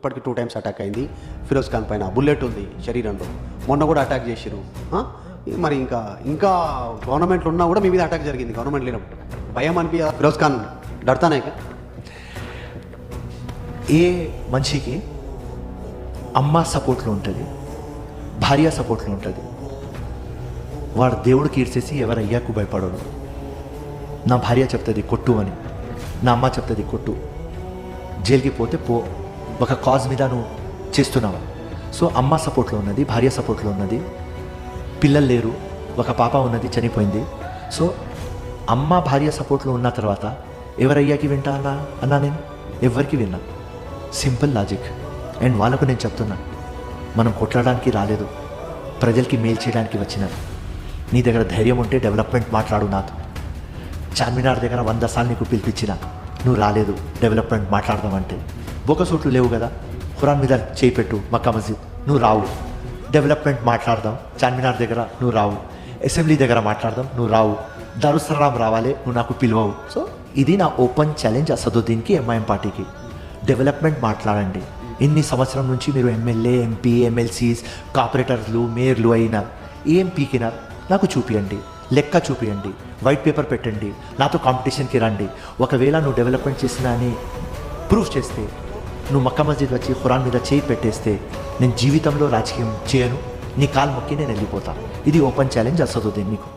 ఇప్పటికి 2 times attack అయింది. ఫిరోజ్ ఖాన్ పైన బుల్లెట్ ఉంది శరీరంలో. మొన్న కూడా అటాక్ చేసిరు. మరి ఇంకా గవర్నమెంట్లు ఉన్నా కూడా మీ మీద అటాక్ జరిగింది. గవర్నమెంట్ లేనప్పుడు భయం అనిపించ ఫిరోజ్ ఖాన్ డర్తానే కా? ఏ మనిషికి అమ్మ సపోర్ట్లో ఉంటుంది, భార్య సపోర్ట్లో ఉంటుంది. వాడు దేవుడికి ఈడ్చేసి ఎవరయ్యాకు భయపడడు. నా భార్య చెప్తుంది కొట్టు అని, నా అమ్మ చెప్తుంది కొట్టు, జైలుకి పోతే పో, ఒక కాజ్ మీద నువ్వు చేస్తున్నావు. సో అమ్మ సపోర్ట్లో ఉన్నది, భార్య సపోర్ట్లో ఉన్నది, పిల్లలు లేరు, ఒక పాప ఉన్నది చనిపోయింది. సో అమ్మ భార్య సపోర్ట్లో ఉన్న తర్వాత ఎవరయ్యాకి వింటా అన్నా నేను ఎవరికి విన్నా. Simple logic. అండ్ వాళ్ళకు నేను చెప్తున్నా, మనం కొట్లాడడానికి రాలేదు, ప్రజలకి మేలు చేయడానికి వచ్చిన. నీ దగ్గర ధైర్యం ఉంటే డెవలప్మెంట్ మాట్లాడు నాతో. చార్మినార్ దగ్గర 100 సార్లు నీకు పిలిపించిన, నువ్వు రాలేదు డెవలప్మెంట్ మాట్లాడదామంటే. బోకసూట్లు లేవు కదా, ఖురాన్ మీద చేయి పెట్టు మక్కా మస్జిద్, నువ్వు రావు. డెవలప్మెంట్ మాట్లాడదాం చార్మినార్ దగ్గర, నువ్వు రావు. అసెంబ్లీ దగ్గర మాట్లాడదాం, నువ్వు రావు. దారుసలాం రావాలి, నువ్వు నాకు పిలవవు. సో ఇది నా ఓపెన్ ఛాలెంజ్ అసదుద్దీన్కి, ఎంఐఎం పార్టీకి. డెవలప్మెంట్ మాట్లాడండి. ఇన్ని సంవత్సరం నుంచి మీరు ఎమ్మెల్యే, ఎంపీ, ఎమ్మెల్సీస్, కార్పొరేటర్లు, మేయర్లు అయినా ఏం పీకినారు నాకు చూపియండి, లెక్క చూపియండి, వైట్ పేపర్ పెట్టండి, నాతో కాంపిటీషన్కి రండి. ఒకవేళ నువ్వు డెవలప్మెంట్ చేసినా అని ప్రూఫ్ చేస్తే, నువ్వు మక్కా మస్జిద్ వచ్చి ఖురాన్ మీద చేయి పెట్టేస్తే, నేను జీవితంలో రాజకీయం చేయను, నీ కాలు మొక్కి నేను వెళ్ళిపోతాను. ఇది ఓపెన్ ఛాలెంజ్ అసదుద్దీన్ నీకు.